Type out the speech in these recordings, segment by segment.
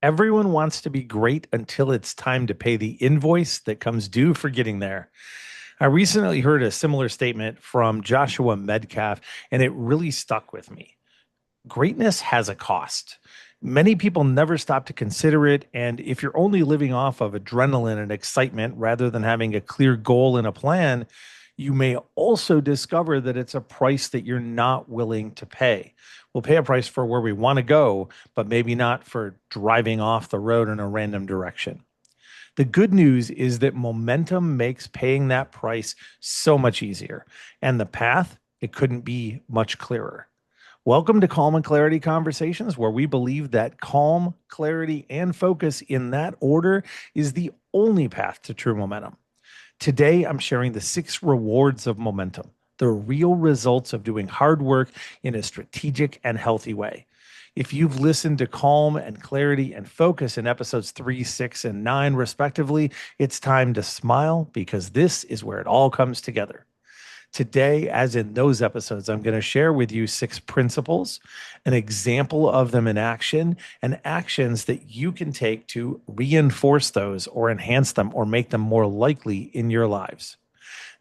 Everyone wants to be great until it's time to pay the invoice that comes due for getting there. I recently heard a similar statement from Joshua Medcalf, and it really stuck with me. Greatness has a cost. Many people never stop to consider it. And if you're only living off of adrenaline and excitement rather than having a clear goal and a plan, you may also discover that it's a price that you're not willing to pay. We'll pay a price for where we want to go, but maybe not for driving off the road in a random direction. The good news is that momentum makes paying that price so much easier, and the path, it couldn't be much clearer. Welcome to Calm and Clarity Conversations, where we believe that calm, clarity, and focus in that order is the only path to true momentum. Today, I'm sharing the 6 rewards of momentum, the real results of doing hard work in a strategic and healthy way. If you've listened to Calm and Clarity and Focus in episodes 3, 6, and 9, respectively, it's time to smile because this is where it all comes together. Today, as in those episodes, I'm going to share with you 6 principles, an example of them in action, and actions that you can take to reinforce those or enhance them or make them more likely in your lives.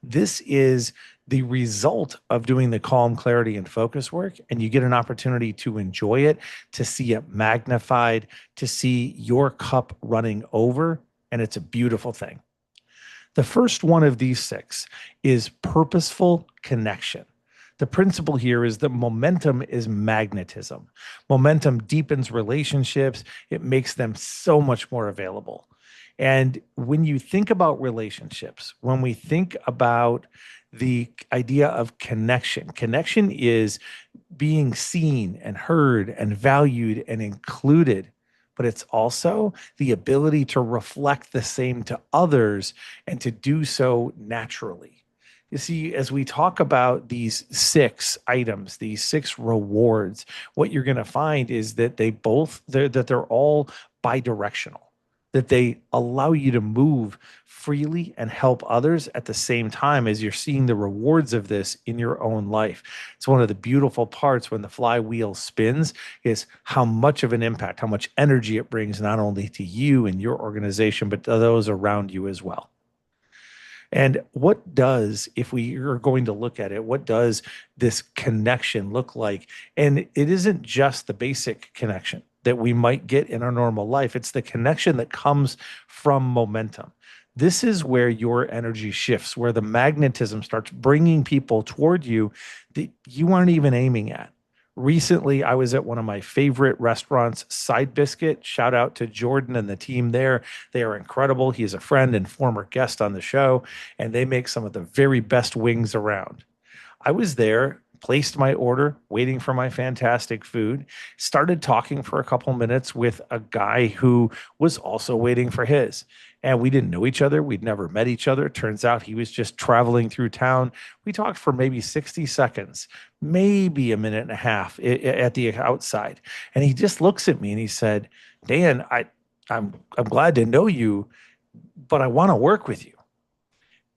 This is the result of doing the calm, clarity, and focus work, and you get an opportunity to enjoy it, to see it magnified, to see your cup running over, and it's a beautiful thing. The first one of these 6 is purposeful connection. The principle here is that momentum is magnetism. Momentum deepens relationships, it makes them so much more available. And when you think about relationships, when we think about the idea of connection, connection is being seen and heard and valued and included, but it's also the ability to reflect the same to others and to do so naturally. You see, as we talk about these 6 items, these 6 rewards, what you're going to find is that they're all bidirectional, that they allow you to move freely and help others at the same time as you're seeing the rewards of this in your own life. It's one of the beautiful parts when the flywheel spins is how much of an impact, how much energy it brings not only to you and your organization, but to those around you as well. And what does, if we are going to look at it, what does this connection look like? And it isn't just the basic connection that we might get in our normal life. It's the connection that comes from momentum. This is where your energy shifts, where the magnetism starts bringing people toward you that you aren't even aiming at. Recently, I was at one of my favorite restaurants, Side Biscuit. Shout out to Jordan and the team there. They are incredible. He is a friend and former guest on the show, and they make some of the very best wings around. I was there, placed my order, waiting for my fantastic food, started talking for a couple minutes with a guy who was also waiting for his. And we didn't know each other. We'd never met each other. Turns out he was just traveling through town. We talked for maybe 60 seconds, maybe a minute and a half at the outside. And he just looks at me and he said, Dan, I'm glad to know you, but I want to work with you.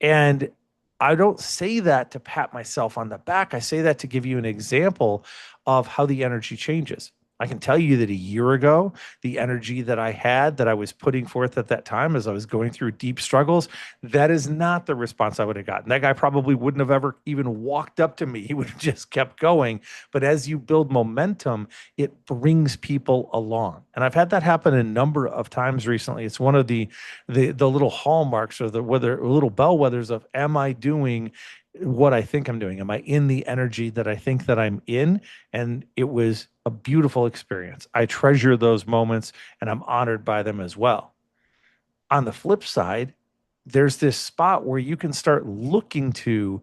And I don't say that to pat myself on the back. I say that to give you an example of how the energy changes. I can tell you that a year ago, the energy that I had, that I was putting forth at that time as I was going through deep struggles, that is not the response I would have gotten. That guy probably wouldn't have ever even walked up to me. He would have just kept going. But as you build momentum, it brings people along. And I've had that happen a number of times recently. It's one of the little hallmarks or the whether little bellwethers of am I doing what I think I'm doing? Am I in the energy that I think that I'm in? And it was a beautiful experience. I treasure those moments and I'm honored by them as well. On the flip side, there's this spot where you can start looking to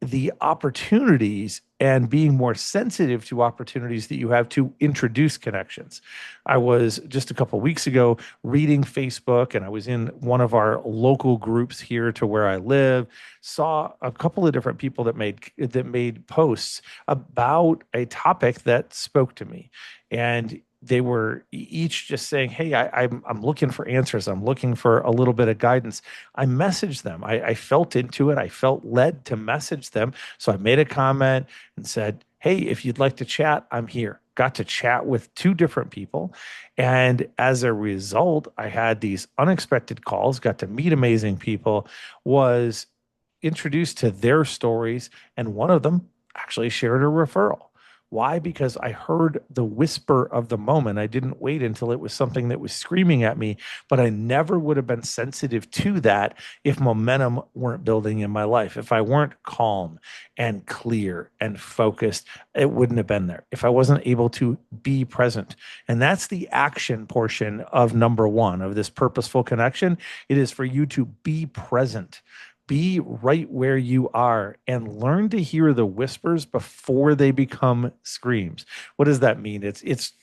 the opportunities and being more sensitive to opportunities that you have to introduce connections. I was just a couple of weeks ago reading Facebook and I was in one of our local groups here to where I live, saw a couple of different people that made posts about a topic that spoke to me. And they were each just saying, "Hey, I'm looking for answers. I'm looking for a little bit of guidance." I messaged them. I felt into it. I felt led to message them. So I made a comment and said, "Hey, if you'd like to chat, I'm here. got to chat with two different people. And as a result, I had these unexpected calls, got to meet amazing people, was introduced to their stories, and one of them actually shared a referral. Why? Because I heard the whisper of the moment. I didn't wait until it was something that was screaming at me, but I never would have been sensitive to that if momentum weren't building in my life. If I weren't calm and clear and focused, it wouldn't have been there. If I wasn't able to be present. And that's the action portion of number one of this purposeful connection. It is for you to be present. Be right where you are and learn to hear the whispers before they become screams. What does that mean? It's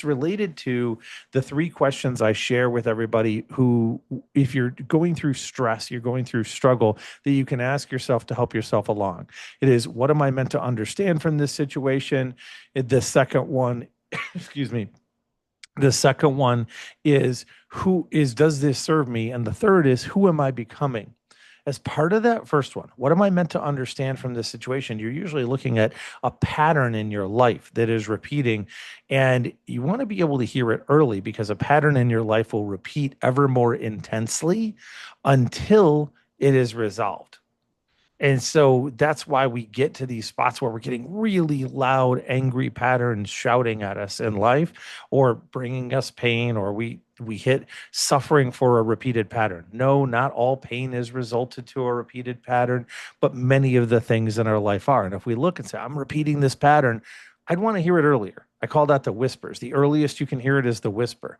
related to the three questions I share with everybody who, if you're going through stress, you're going through struggle, that you can ask yourself to help yourself along. It is, what am I meant to understand from this situation? The second one, excuse me. The second one is, does this serve me? And the third is, who am I becoming? As part of that first one, what am I meant to understand from this situation? You're usually looking at a pattern in your life that is repeating, and you want to be able to hear it early because a pattern in your life will repeat ever more intensely until it is resolved. And so that's why we get to these spots where we're getting really loud, angry patterns shouting at us in life or bringing us pain, or we hit suffering for a repeated pattern. No, not all pain is resulted to a repeated pattern, but many of the things in our life are. And if we look and say, I'm repeating this pattern, I'd want to hear it earlier. I call that the whispers. The earliest you can hear it is the whisper.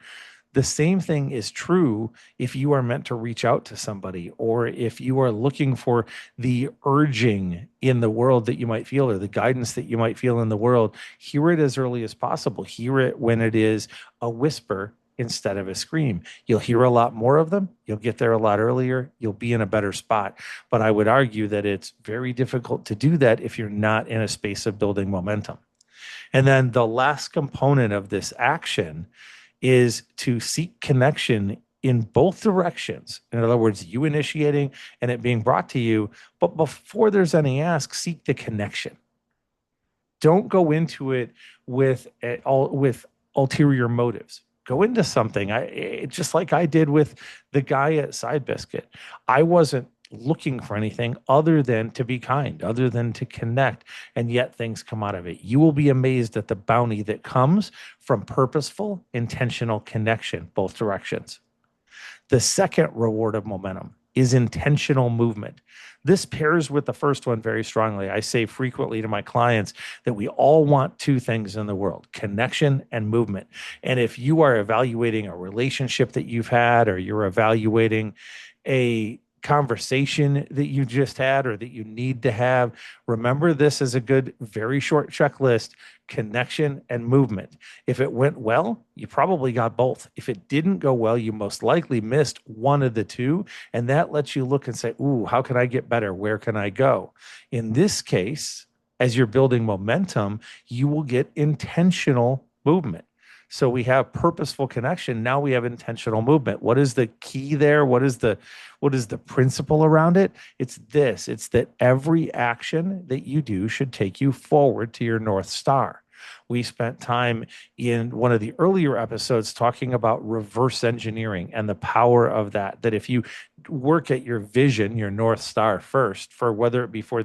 The same thing is true if you are meant to reach out to somebody, or if you are looking for the urging in the world that you might feel, or the guidance that you might feel in the world. Hear it as early as possible. Hear it when it is a whisper instead of a scream. You'll hear a lot more of them. You'll get there a lot earlier. You'll be in a better spot. But I would argue that it's very difficult to do that if you're not in a space of building momentum. And then the last component of this action is to seek connection in both directions. In other words, you initiating and it being brought to you. But before there's any ask, seek the connection. Don't go into it with ulterior motives. Go into something. Just like I did with the guy at Side Biscuit. I wasn't looking for anything other than to be kind, other than to connect, and yet things come out of it. You will be amazed at the bounty that comes from purposeful, intentional connection, both directions. The second reward of momentum is intentional movement. This pairs with the first one very strongly. I say frequently to my clients that we all want two things in the world: connection and movement. And if you are evaluating a relationship that you've had, or you're evaluating a conversation that you just had or that you need to have, remember this is a good, very short checklist: connection and movement. If it went well, you probably got both. If it didn't go well, you most likely missed one of the two. And that lets you look and say, ooh, how can I get better? Where can I go? In this case, as you're building momentum, you will get intentional movement. So we have purposeful connection. Now we have intentional movement. What is the key there? What is the principle around it? It's this. It's that every action that you do should take you forward to your North Star. We spent time in one of the earlier episodes talking about reverse engineering and the power of that. That if you work at your vision, your North Star first, for whether it be for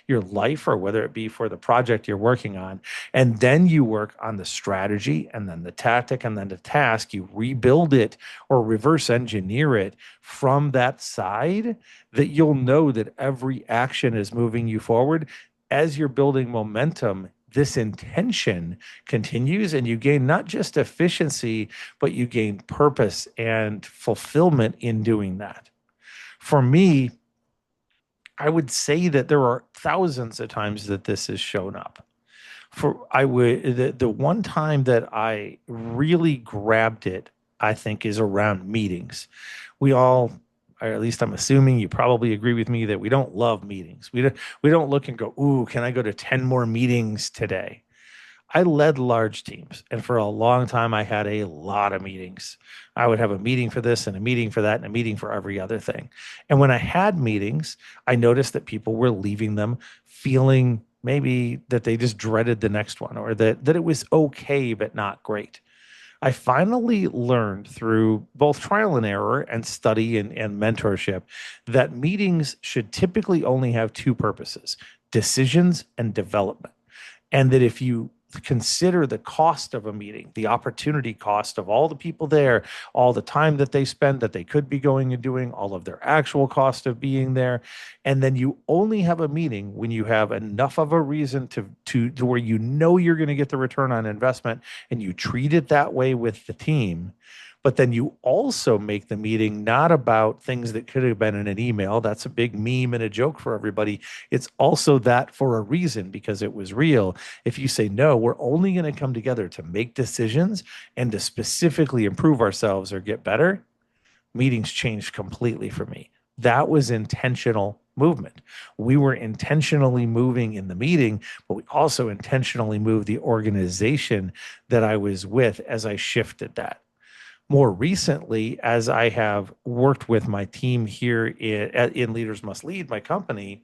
your life or whether it be for the project you're working on, and then you work on the strategy and then the tactic and then the task, you rebuild it or reverse engineer it from that side, that you'll know that every action is moving you forward. As you're building momentum, this intention continues, and you gain not just efficiency, but you gain purpose and fulfillment in doing that. For me, I would say that there are thousands of times that this has shown up. The one time that I really grabbed it, I think, is around meetings. We all, or at least I'm assuming you probably agree with me, that we don't love meetings. We don't look and go, ooh, can I go to 10 more meetings today? I led large teams, and for a long time, I had a lot of meetings. I would have a meeting for this and a meeting for that and a meeting for every other thing. And when I had meetings, I noticed that people were leaving them feeling maybe that they just dreaded the next one, or that it was okay but not great. I finally learned through both trial and error and study and mentorship that meetings should typically only have two purposes: decisions and development. And that if you consider the cost of a meeting, the opportunity cost of all the people there, all the time that they spend that they could be going and doing, all of their actual cost of being there, and then you only have a meeting when you have enough of a reason to where you know you're going to get the return on investment, and you treat it that way with the team. But then you also make the meeting not about things that could have been in an email. That's a big meme and a joke for everybody. It's also that for a reason, because it was real. If you say, no, we're only going to come together to make decisions and to specifically improve ourselves or get better, meetings changed completely for me. That was intentional movement. We were intentionally moving in the meeting, but we also intentionally moved the organization that I was with as I shifted that. More recently, as I have worked with my team here in Leaders Must Lead, my company,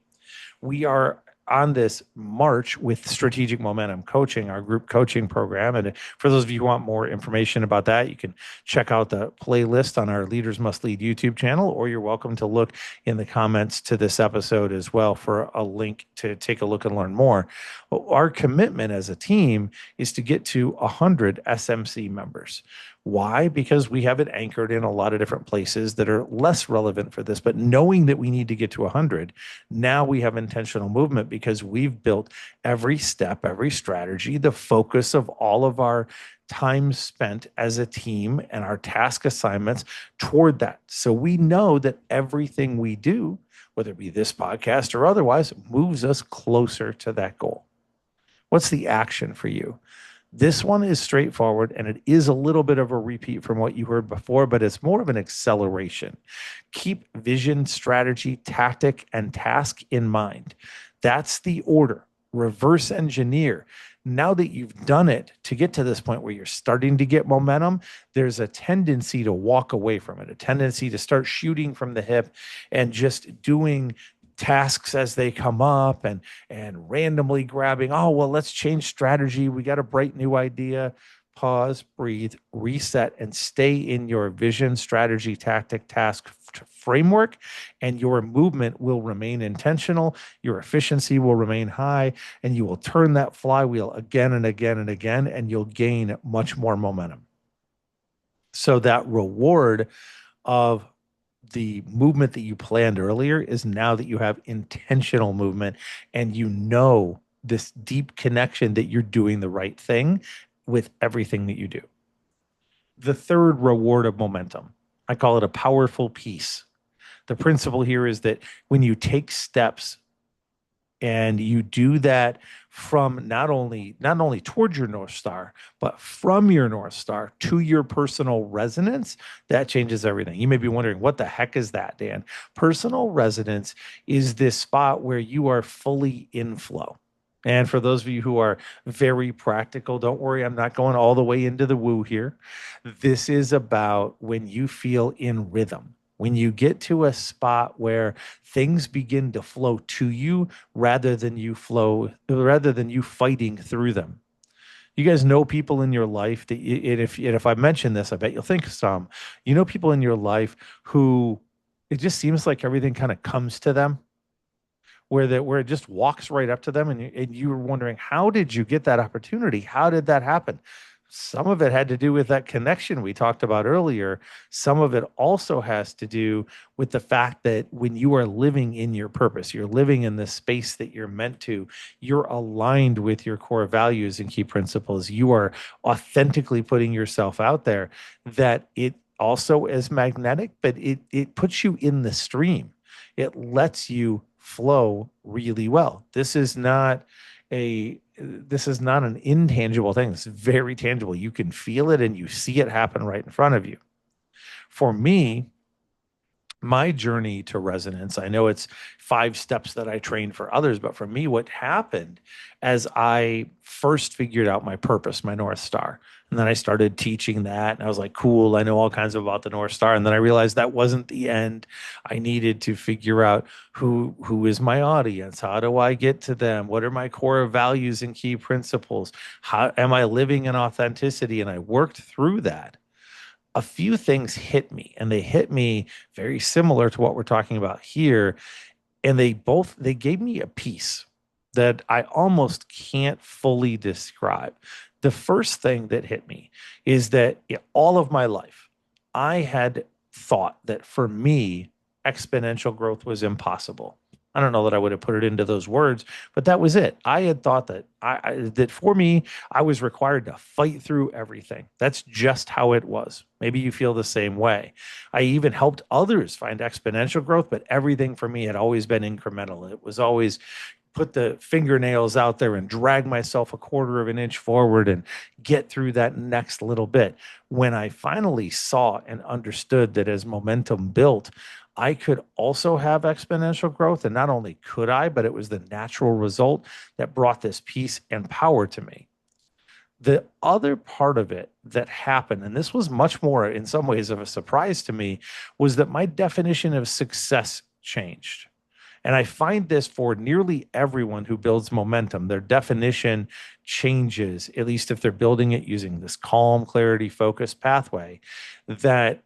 we are on this march with strategic momentum coaching, our group coaching program. And for those of you who want more information about that, you can check out the playlist on our Leaders Must Lead YouTube channel, or you're welcome to look in the comments to this episode as well for a link to take a look and learn more. Our commitment as a team is to get to 100 SMC members. Why? Because we have it anchored in a lot of different places that are less relevant for this. But knowing that we need to get to 100, now we have intentional movement because we've built every step, every strategy, the focus of all of our time spent as a team and our task assignments toward that. So we know that everything we do, whether it be this podcast or otherwise, moves us closer to that goal. What's the action for you? This one is straightforward, and it is a little bit of a repeat from what you heard before, but it's more of an acceleration. Keep vision, strategy, tactic, and task in mind. That's the order. Reverse engineer. Now that you've done it to get to this point where you're starting to get momentum, there's a tendency to walk away from it, a tendency to start shooting from the hip and just doing tasks as they come up and randomly grabbing, oh, well, let's change strategy. We got a bright new idea. Pause, breathe, reset, and stay in your vision, strategy, tactic, task framework, and your movement will remain intentional. Your efficiency will remain high, and you will turn that flywheel again and again and again, and you'll gain much more momentum. So that reward of the movement that you planned earlier is now that you have intentional movement and you know this deep connection that you're doing the right thing with everything that you do. The third reward of momentum, I call it a powerful peace. The principle here is that when you take steps and you do that from not only towards your North Star, but from your North Star to your personal resonance, that changes everything. You may be wondering, what the heck is that, Dan? Personal resonance is this spot where you are fully in flow. And for those of you who are very practical, don't worry, I'm not going all the way into the woo here. This is about when you feel in rhythm. When you get to a spot where things begin to flow to you rather than you fighting through them. You guys know people in your life that, if I mention this, I bet you'll think of some. You know people in your life who it just seems like everything kind of comes to them, where it just walks right up to them, and you were wondering, how did you get that opportunity? How did that happen? Some of it had to do with that connection we talked about earlier. Some of it also has to do with the fact that when you are living in your purpose, you're living in the space that you're meant to, you're aligned with your core values and key principles. You are authentically putting yourself out there, that it also is magnetic, but it puts you in the stream. It lets you flow really well. This is not an intangible thing. It's very tangible. You can feel it and you see it happen right in front of you. For me, My journey to resonance, I know it's 5 steps that I train for others, but for me, what happened as I first figured out my purpose, my North Star, and then I started teaching that, and I was like, cool, I know all kinds about the North Star. And then I realized that wasn't the end. I needed to figure out who is my audience? How do I get to them? What are my core values and key principles? How am I living in authenticity? And I worked through that. A few things hit me, and they hit me very similar to what we're talking about here, and they gave me a peace that I almost can't fully describe. The first thing that hit me is that all of my life I had thought that for me exponential growth was impossible. I don't know that I would have put it into those words, but that was it. I had thought that that for me, I was required to fight through everything. That's just how it was. Maybe you feel the same way. I even helped others find exponential growth, but everything for me had always been incremental. It was always put the fingernails out there and drag myself a quarter of an inch forward and get through that next little bit. When I finally saw and understood that as momentum built, I could also have exponential growth. And not only could I, but it was the natural result that brought this peace and power to me. The other part of it that happened, and this was much more in some ways of a surprise to me, was that my definition of success changed. And I find this for nearly everyone who builds momentum, their definition changes, at least if they're building it using this calm, clarity, focus pathway, that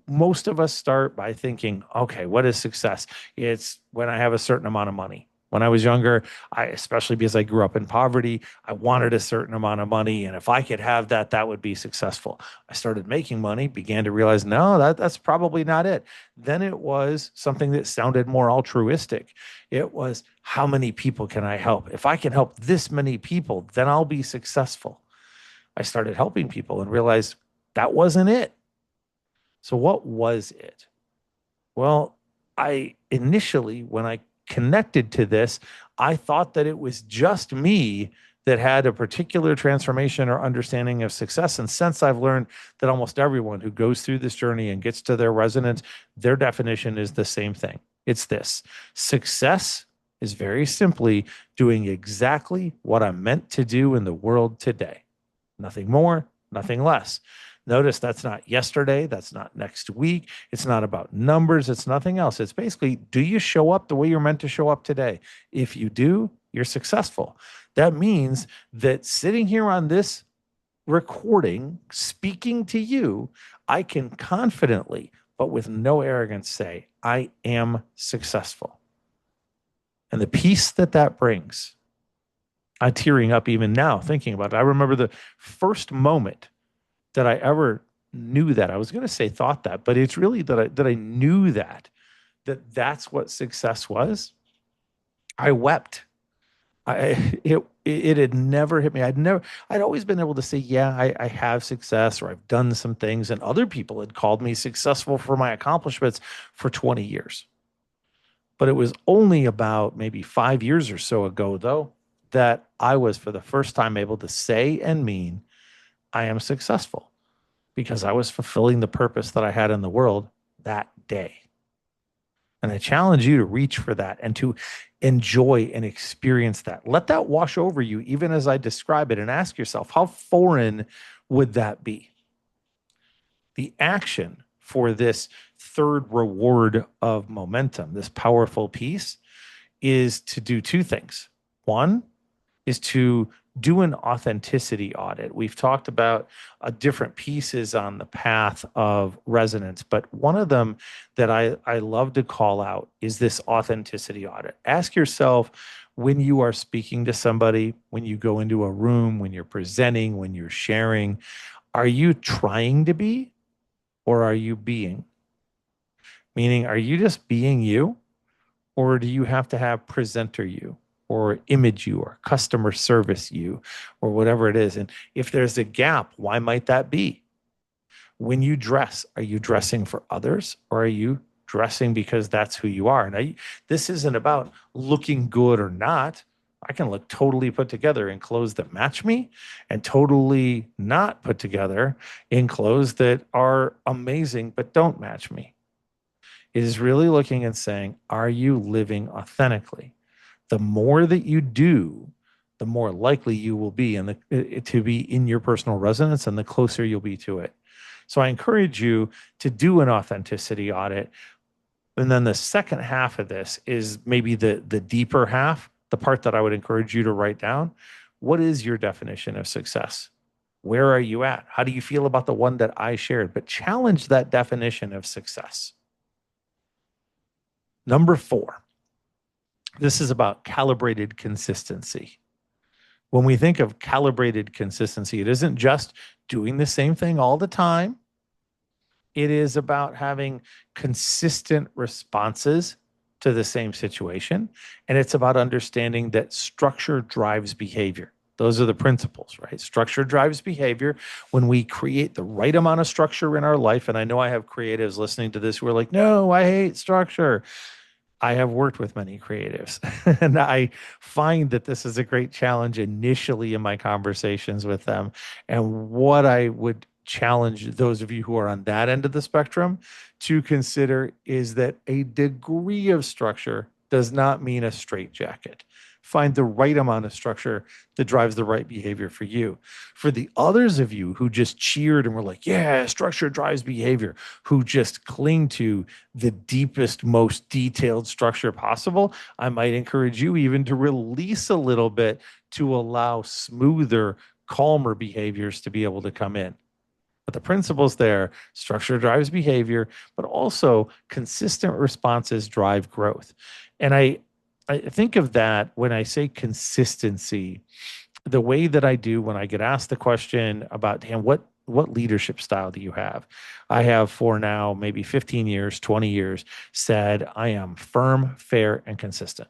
most of us start by thinking, okay, what is success? It's when I have a certain amount of money. When I was younger, especially because I grew up in poverty, I wanted a certain amount of money. And if I could have that, that would be successful. I started making money, began to realize, no, that's probably not it. Then it was something that sounded more altruistic. It was, how many people can I help? If I can help this many people, then I'll be successful. I started helping people and realized that wasn't it. So what was it? Well, I initially, when I connected to this, I thought that it was just me that had a particular transformation or understanding of success. And since I've learned that almost everyone who goes through this journey and gets to their resonance, their definition is the same thing. It's this: success is very simply doing exactly what I'm meant to do in the world today. Nothing more, nothing less. Notice that's not yesterday. That's not next week. It's not about numbers. It's nothing else. It's basically, do you show up the way you're meant to show up today? If you do, you're successful. That means that sitting here on this recording, speaking to you, I can confidently, but with no arrogance, say, I am successful. And the peace that that brings, I'm tearing up even now thinking about it. I remember the first moment that I ever knew that. I was going to say thought that, but it's really that I knew that's what success was. I wept. It had never hit me. I'd always been able to say, yeah, I have success, or I've done some things, and other people had called me successful for my accomplishments for 20 years. But it was only about maybe 5 years or so ago, though, that I was for the first time able to say and mean, I am successful, because I was fulfilling the purpose that I had in the world that day. And I challenge you to reach for that and to enjoy and experience that. Let that wash over you, even as I describe it, and ask yourself, how foreign would that be? The action for this third reward of momentum, this powerful piece, is to do two things. One is to do an authenticity audit. We've talked about different pieces on the path of resonance, but one of them that I love to call out is this authenticity audit. Ask yourself, when you are speaking to somebody, when you go into a room, when you're presenting, when you're sharing, are you trying to be, or are you being? Meaning, are you just being you, or do you have to have presenter you, or image you, or customer service you, or whatever it is? And if there's a gap, why might that be? When you dress, are you dressing for others, or are you dressing because that's who you are? And this isn't about looking good or not. I can look totally put together in clothes that match me, and totally not put together in clothes that are amazing but don't match me. is really looking and saying, are you living authentically? The more that you do, the more likely you will be to be in your personal resonance, and the closer you'll be to it. So I encourage you to do an authenticity audit. And then the second half of this is maybe the deeper half, the part that I would encourage you to write down. What is your definition of success? Where are you at? How do you feel about the one that I shared? But challenge that definition of success. Number 4, this is about calibrated consistency. When we think of calibrated consistency, it isn't just doing the same thing all the time. It is about having consistent responses to the same situation. And it's about understanding that structure drives behavior. Those are the principles, right? Structure drives behavior. When we create the right amount of structure in our life, and I know I have creatives listening to this who are like, no, I hate structure. I have worked with many creatives, and I find that this is a great challenge initially in my conversations with them. And what I would challenge those of you who are on that end of the spectrum to consider is that a degree of structure does not mean a straitjacket. Find the right amount of structure that drives the right behavior for you. For the others of you who just cheered and were like, yeah, structure drives behavior, who just cling to the deepest, most detailed structure possible, I might encourage you even to release a little bit to allow smoother, calmer behaviors to be able to come in. But the principles there, structure drives behavior, but also consistent responses drive growth. And I think of that when I say consistency, the way that I do when I get asked the question about, Dan, what leadership style do you have? I have for now maybe 15 years, 20 years said I am firm, fair, and consistent.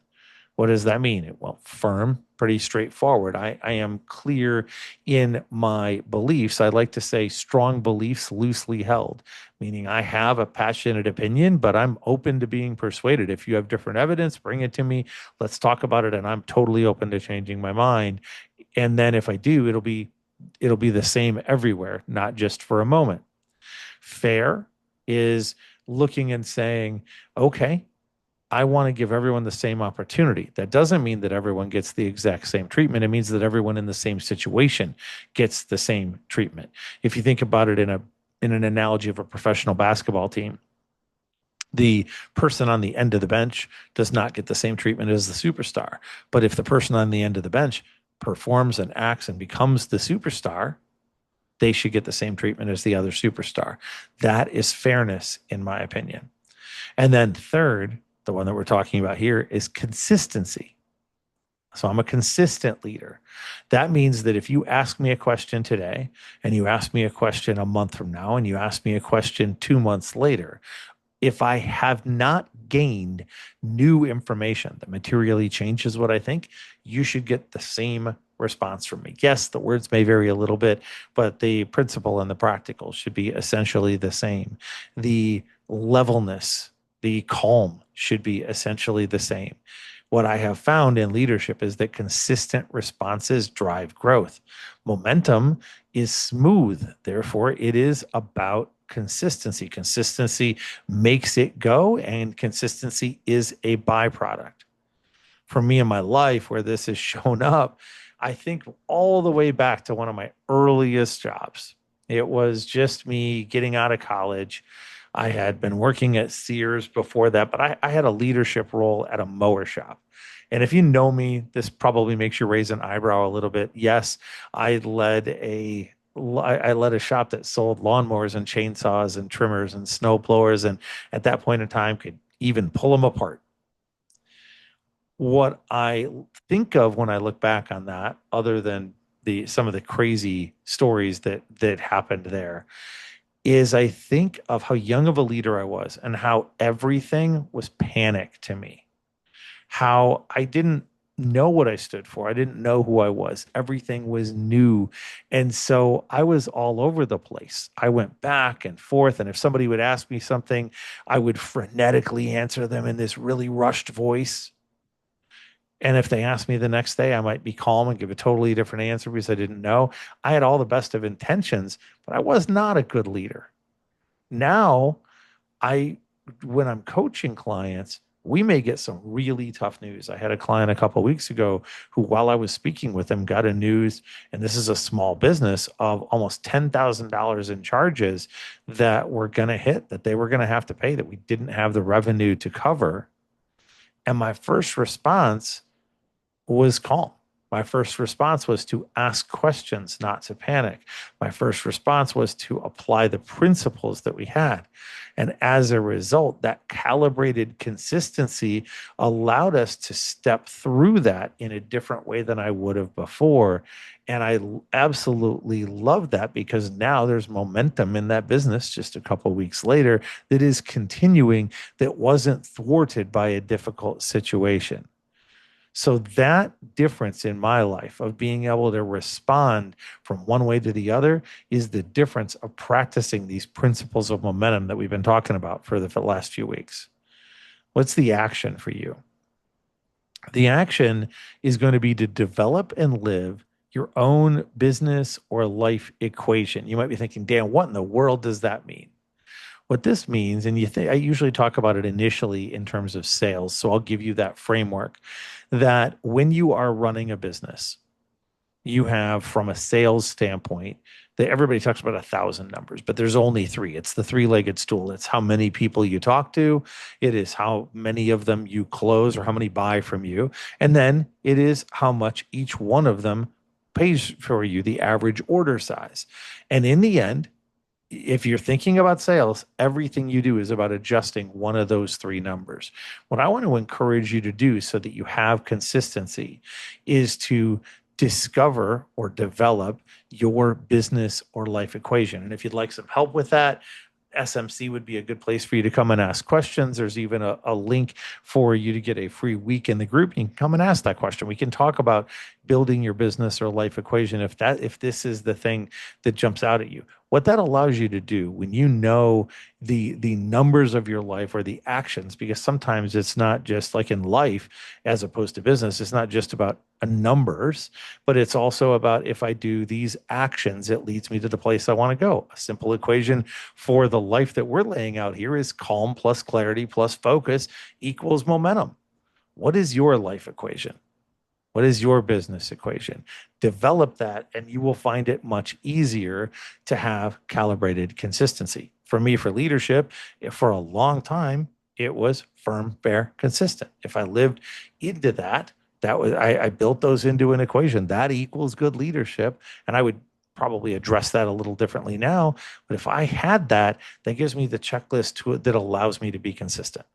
What does that mean? Well, firm, pretty straightforward. I am clear in my beliefs. I like to say strong beliefs loosely held, meaning I have a passionate opinion, but I'm open to being persuaded. If you have different evidence, bring it to me. Let's talk about it. And I'm totally open to changing my mind. And then if I do, it'll be the same everywhere, not just for a moment. Fair is looking and saying, okay, I want to give everyone the same opportunity. That doesn't mean that everyone gets the exact same treatment. It means that everyone in the same situation gets the same treatment. If you think about it in an analogy of a professional basketball team, the person on the end of the bench does not get the same treatment as the superstar. But if the person on the end of the bench performs and acts and becomes the superstar, they should get the same treatment as the other superstar. That is fairness, in my opinion. And then third, the one that we're talking about here is consistency. So I'm a consistent leader. That means that if you ask me a question today and you ask me a question a month from now and you ask me a question 2 months later, if I have not gained new information that materially changes what I think, you should get the same response from me. Yes, the words may vary a little bit, but the principle and the practical should be essentially the same. The levelness, the calm should be essentially the same. What I have found in leadership is that consistent responses drive growth. Momentum is smooth. Therefore, it is about consistency. Consistency makes it go, and consistency is a byproduct. For me in my life, where this has shown up, I think all the way back to one of my earliest jobs. It was just me getting out of college. I had been working at Sears before that, but I had a leadership role at a mower shop. And if you know me, this probably makes you raise an eyebrow a little bit. Yes, I led a shop that sold lawnmowers and chainsaws and trimmers and snow blowers, and at that point in time could even pull them apart. What I think of when I look back on that, other than the some of the crazy stories that happened there, is I think of how young of a leader I was and how everything was panic to me. How I didn't know what I stood for. I didn't know who I was. Everything was new. And so I was all over the place. I went back and forth. And if somebody would ask me something, I would frenetically answer them in this really rushed voice. And if they asked me the next day, I might be calm and give a totally different answer because I didn't know. I had all the best of intentions, but I was not a good leader. Now I when I'm coaching clients, we may get some really tough news. I had a client a couple of weeks ago who, while I was speaking with him, got a news, and this is a small business, of almost $10,000 in charges that were going to hit, that they were going to have to pay, that we didn't have the revenue to cover. And my first response was calm. My first response was to ask questions, not to panic. My first response was to apply the principles that we had. And as a result, that calibrated consistency allowed us to step through that in a different way than I would have before. And I absolutely love that, because now there's momentum in that business just a couple of weeks later that is continuing, that wasn't thwarted by a difficult situation. So that difference in my life of being able to respond from one way to the other is the difference of practicing these principles of momentum that we've been talking about for the last few weeks. What's the action for you? The action is going to be to develop and live your own business or life equation. You might be thinking, Dan, what in the world does that mean? What this means, and I usually talk about it initially in terms of sales, so I'll give you that framework, that when you are running a business, you have, from a sales standpoint, that everybody talks about 1,000 numbers, but there's only three. It's the three-legged stool. It's how many people you talk to. It is how many of them you close or how many buy from you. And then it is how much each one of them pays for you, the average order size. And in the end, if you're thinking about sales, everything you do is about adjusting one of those three numbers. What I want to encourage you to do so that you have consistency is to discover or develop your business or life equation. And if you'd like some help with that, SMC would be a good place for you to come and ask questions. There's even a link for you to get a free week in the group. You can come and ask that question. We can talk about building your business or life equation if this is the thing that jumps out at you. What that allows you to do when you know the numbers of your life or the actions, because sometimes it's not just like in life as opposed to business, it's not just about numbers, but it's also about, if I do these actions, it leads me to the place I want to go. A simple equation for the life that we're laying out here is calm plus clarity plus focus equals momentum. What is your life equation? What is your business equation? Develop that, and you will find it much easier to have calibrated consistency. For me, for leadership, for a long time, it was firm, fair, consistent. If I lived into that, I built those into an equation. That equals good leadership. And I would probably address that a little differently now. But if I had that, that gives me the checklist that allows me to be consistent.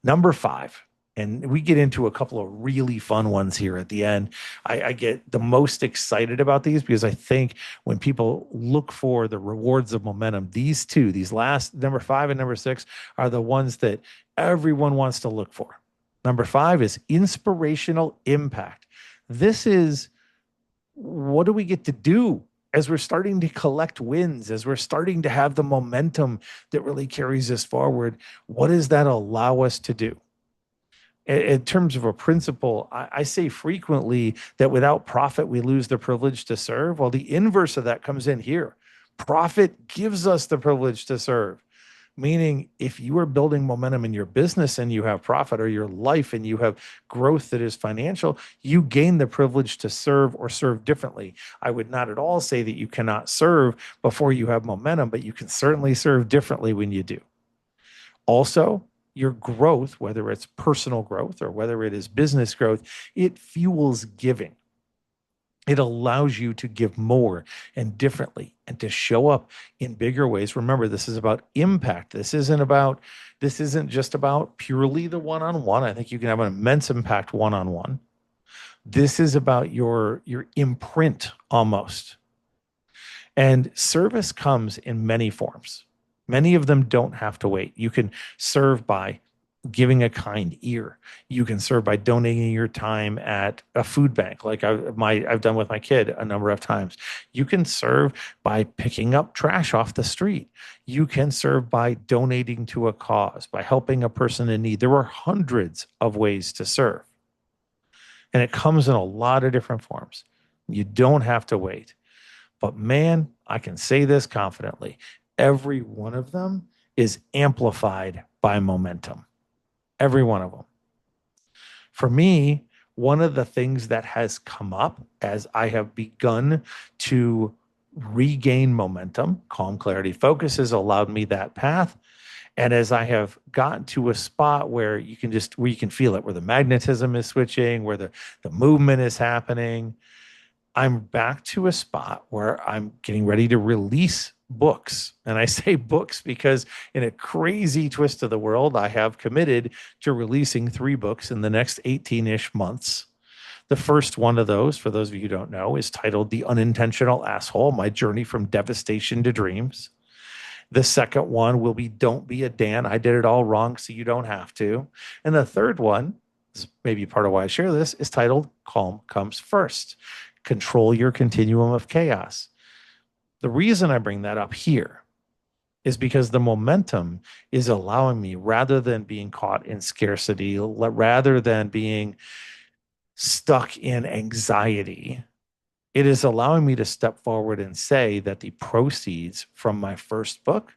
Number 5, and we get into a couple of really fun ones here at the end. I get the most excited about these because I think when people look for the rewards of momentum, these last, number 5 and number 6, are the ones that everyone wants to look for. Number 5 is inspirational impact. This is, what do we get to do as we're starting to collect wins, as we're starting to have the momentum that really carries us forward? What does that allow us to do? In terms of a principle, I say frequently that without profit, we lose the privilege to serve. Well, the inverse of that comes in here. Profit gives us the privilege to serve. Meaning, if you are building momentum in your business and you have profit, or your life and you have growth that is financial, you gain the privilege to serve or serve differently. I would not at all say that you cannot serve before you have momentum, but you can certainly serve differently when you do. Also, your growth, whether it's personal growth or whether it is business growth, it fuels giving. It allows you to give more and differently and to show up in bigger ways. Remember, this is about impact. This isn't just about purely the one-on-one. I think you can have an immense impact one-on-one. This is about your imprint almost. And service comes in many forms. Many of them don't have to wait. You can serve by giving a kind ear. You can serve by donating your time at a food bank, like I've done with my kid a number of times. You can serve by picking up trash off the street. You can serve by donating to a cause, by helping a person in need. There are hundreds of ways to serve. And it comes in a lot of different forms. You don't have to wait. But man, I can say this confidently. Every one of them is amplified by momentum. Every one of them. For me, one of the things that has come up as I have begun to regain momentum, calm, clarity, focus has allowed me that path. And as I have gotten to a spot where you can feel it, where the magnetism is switching, where the movement is happening, I'm back to a spot where I'm getting ready to release books. And I say books because in a crazy twist of the world, I have committed to releasing 3 books in the next 18-ish months. The first one of those, for those of you who don't know, is titled The Unintentional Asshole, My Journey from Devastation to Dreams. The second one will be Don't Be a Dan. I did it all wrong, so you don't have to. And the third one, this is maybe part of why I share this, is titled Calm Comes First. Control your continuum of chaos. The reason I bring that up here is because the momentum is allowing me, rather than being caught in scarcity, rather than being stuck in anxiety, it is allowing me to step forward and say that the proceeds from my first book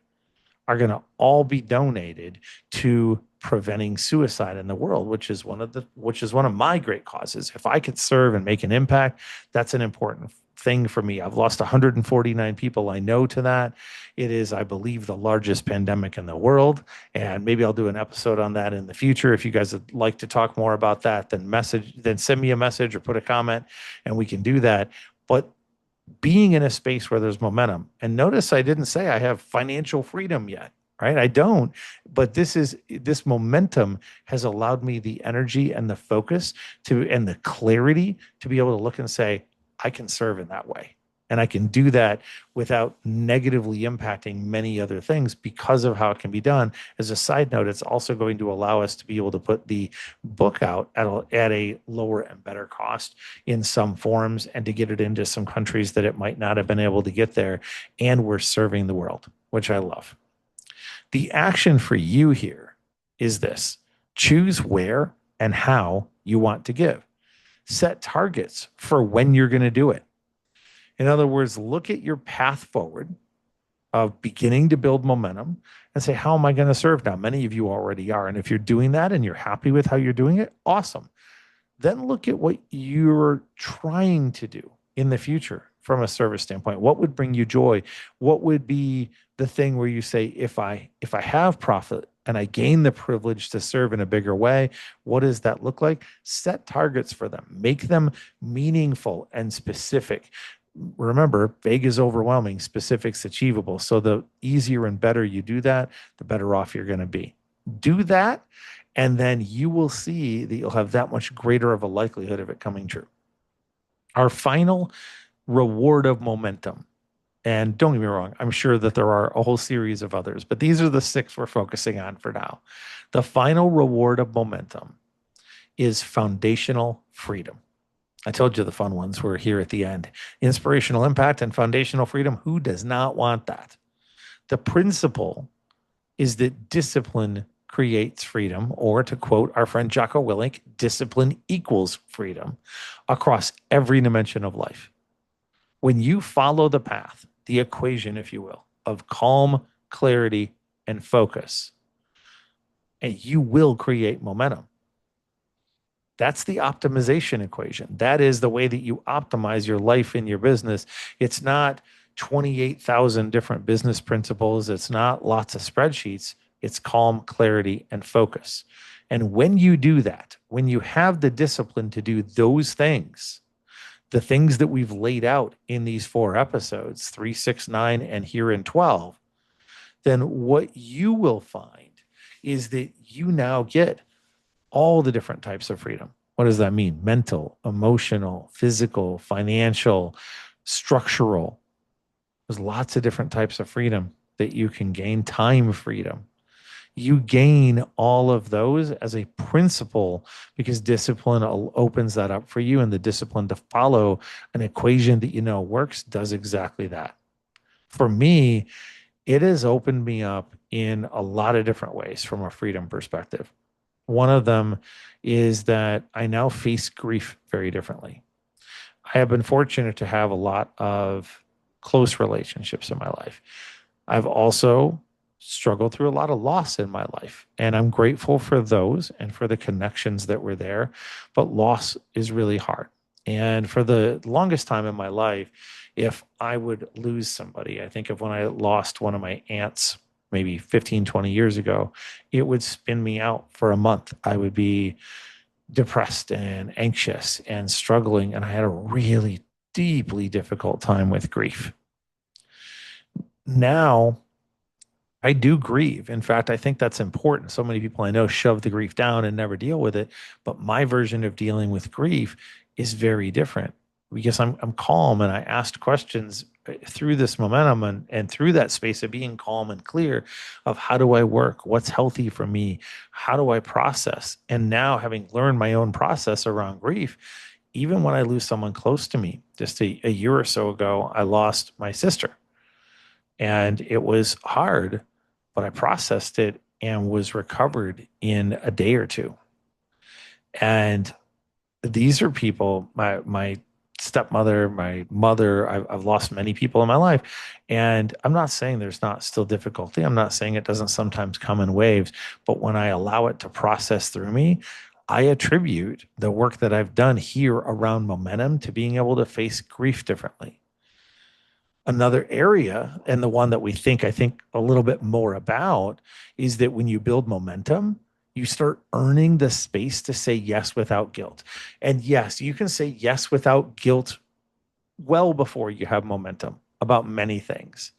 are going to all be donated to preventing suicide in the world, which is one of my great causes. If I could serve and make an impact, that's an important thing for me. I've lost 149 people I know to that. It is, I believe, the largest pandemic in the world. And maybe I'll do an episode on that in the future. If you guys would like to talk more about that, then send me a message or put a comment and we can do that. But being in a space where there's momentum, and notice I didn't say I have financial freedom yet, right? I don't, but this momentum has allowed me the energy and the focus and the clarity to be able to look and say, I can serve in that way. And I can do that without negatively impacting many other things because of how it can be done. As a side note, it's also going to allow us to be able to put the book out at a lower and better cost in some forms and to get it into some countries that it might not have been able to get there. And we're serving the world, which I love. The action for you here is this: choose where and how you want to give. Set targets for when you're going to do it. In other words, look at your path forward of beginning to build momentum and say, how am I going to serve now? Many of you already are. And if you're doing that and you're happy with how you're doing it, awesome. Then look at what you're trying to do in the future from a service standpoint. What would bring you joy? What would be the thing where you say, if I have profit and I gain the privilege to serve in a bigger way, what does that look like? Set targets for them. Make them meaningful and specific. Remember, vague is overwhelming, specific's achievable. So the easier and better you do that, the better off you're going to be. Do that, and then you will see that you'll have that much greater of a likelihood of it coming true. Our final reward of momentum, and don't get me wrong, I'm sure that there are a whole series of others, but these are the 6 we're focusing on for now. The final reward of momentum is foundational freedom. I told you the fun ones were here at the end. Inspirational impact and foundational freedom. Who does not want that? The principle is that discipline creates freedom, or to quote our friend Jocko Willink, discipline equals freedom across every dimension of life. When you follow the path, the equation, if you will, of calm, clarity, and focus, and you will create momentum. That's the optimization equation. That is the way that you optimize your life in your business. It's not 28,000 different business principles. It's not lots of spreadsheets. It's calm, clarity, and focus. And when you do that, when you have the discipline to do those things, the things that we've laid out in these 4 episodes, 3, 6, 9, and here in 12, then what you will find is that you now get all the different types of freedom. What does that mean? Mental, emotional, physical, financial, structural. There's lots of different types of freedom that you can gain. Time freedom. You gain all of those as a principle because discipline opens that up for you, and the discipline to follow an equation that you know works does exactly that. For me, it has opened me up in a lot of different ways from a freedom perspective. One of them is that I now face grief very differently. I have been fortunate to have a lot of close relationships in my life. I've also struggled through a lot of loss in my life. And I'm grateful for those and for the connections that were there. But loss is really hard. And for the longest time in my life, if I would lose somebody, I think of when I lost one of my aunts maybe 15, 20 years ago, it would spin me out for a month. I would be depressed and anxious and struggling. And I had a really deeply difficult time with grief. Now, I do grieve. In fact, I think that's important. So many people I know shove the grief down and never deal with it. But my version of dealing with grief is very different because I'm calm and I asked questions through this momentum and through that space of being calm and clear of how do I work? What's healthy for me? How do I process? And now having learned my own process around grief, even when I lose someone close to me, just a year or so ago, I lost my sister and it was hard, but I processed it and was recovered in a day or two. And these are people, my stepmother, my mother, I've lost many people in my life. And I'm not saying there's not still difficulty. I'm not saying it doesn't sometimes come in waves, but when I allow it to process through me, I attribute the work that I've done here around momentum to being able to face grief differently. Another area, and the one that I think a little bit more about, is that when you build momentum, you start earning the space to say yes without guilt. And yes, you can say yes without guilt well before you have momentum about many things.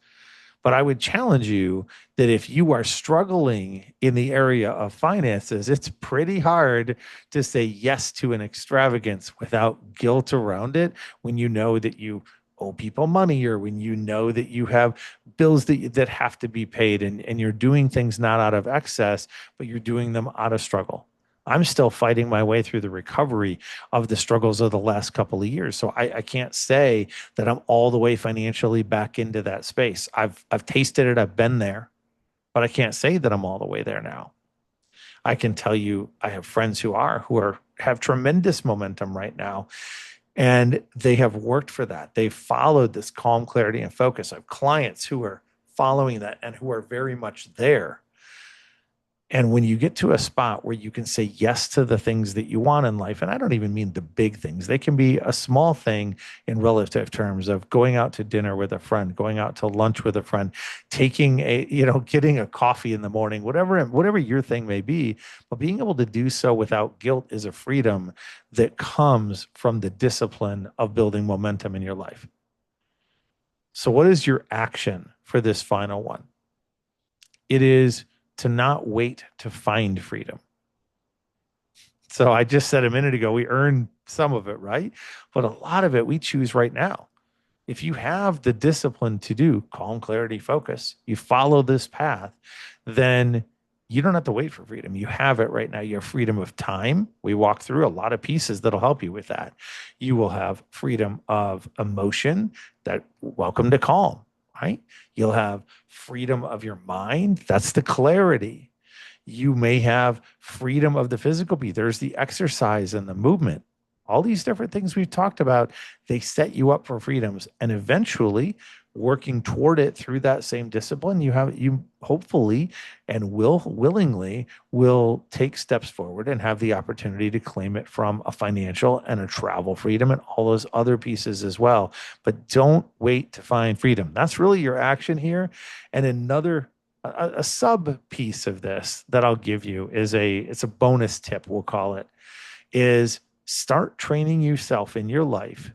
But I would challenge you that if you are struggling in the area of finances, it's pretty hard to say yes to an extravagance without guilt around it when you know that you owe people money or when you know that you have bills that have to be paid and you're doing things not out of excess, but you're doing them out of struggle. I'm still fighting my way through the recovery of the struggles of the last couple of years. So I can't say that I'm all the way financially back into that space. I've tasted it, I've been there, but I can't say that I'm all the way there now. I can tell you I have friends who have tremendous momentum right now. And they have worked for that. They've followed this calm, clarity, and focus. I have clients who are following that and who are very much there. And when you get to a spot where you can say yes to the things that you want in life, and I don't even mean the big things, they can be a small thing in relative terms of going out to dinner with a friend, going out to lunch with a friend, getting a coffee in the morning, whatever your thing may be, but being able to do so without guilt is a freedom that comes from the discipline of building momentum in your life. So what is your action for this final one? It is to not wait to find freedom. So I just said a minute ago, we earn some of it, right? But a lot of it we choose right now. If you have the discipline to do calm, clarity, focus, you follow this path, then you don't have to wait for freedom. You have it right now. You have freedom of time. We walk through a lot of pieces that'll help you with that. You will have freedom of emotion. That welcome to calm, right? You'll have freedom of your mind. That's the clarity. You may have freedom of the physical being. There's the exercise and the movement. All these different things we've talked about, they set you up for freedoms. And eventually, working toward it through that same discipline, you hopefully and willingly will take steps forward and have the opportunity to claim it from a financial and a travel freedom and all those other pieces as well. But don't wait to find freedom. That's really your action here. And a sub piece of this that I'll give you it's a bonus tip, we'll call it, is start training yourself in your life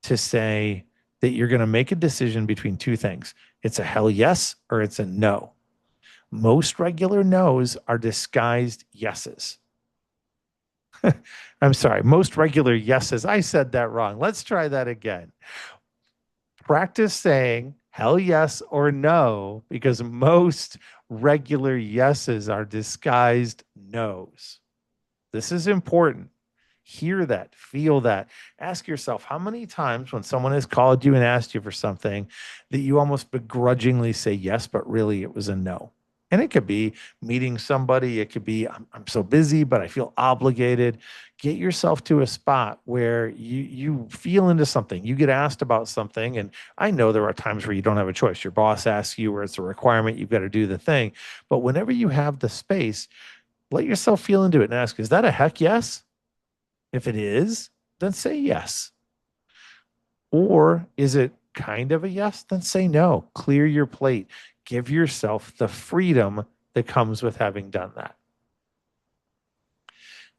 to say that you're going to make a decision between two things. It's a hell yes or it's a no. Most regular no's are disguised yeses. I'm sorry, most regular yeses. I said that wrong. Let's try that again. Practice saying hell yes or no, because most regular yeses are disguised no's. This is important. Hear that, feel that. Ask yourself how many times when someone has called you and asked you for something that you almost begrudgingly say yes, but really it was a no. And it could be meeting somebody. It could be, I'm so busy, but I feel obligated. Get yourself to a spot where you feel into something. You get asked about something. And I know there are times where you don't have a choice. Your boss asks you, or it's a requirement, you've got to do the thing. But whenever you have the space, let yourself feel into it and ask, is that a heck yes? If it is, then say yes. Or is it kind of a yes? Then say no. Clear your plate. Give yourself the freedom that comes with having done that.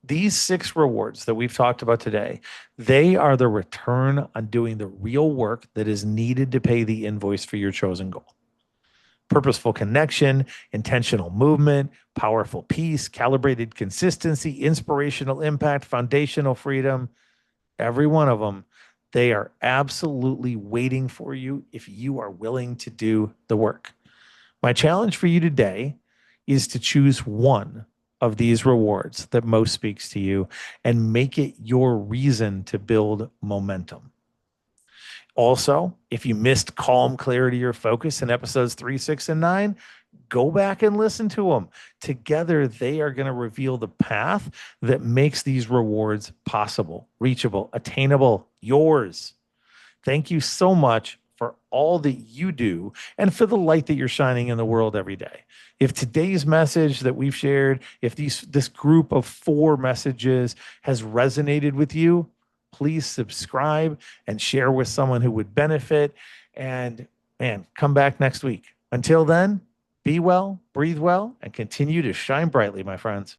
These 6 rewards that we've talked about today, they are the return on doing the real work that is needed to pay the invoice for your chosen goal. Purposeful connection, intentional movement, powerful peace, calibrated consistency, inspirational impact, foundational freedom, every one of them, they are absolutely waiting for you if you are willing to do the work. My challenge for you today is to choose one of these rewards that most speaks to you and make it your reason to build momentum. Also, if you missed calm, clarity, or focus in episodes 3, 6, and 9, go back and listen to them. Together, they are going to reveal the path that makes these rewards possible, reachable, attainable, yours. Thank you so much for all that you do and for the light that you're shining in the world every day. If today's message that we've shared, if this group of 4 messages has resonated with you, please subscribe and share with someone who would benefit. And man, come back next week. Until then, be well, breathe well, and continue to shine brightly, my friends.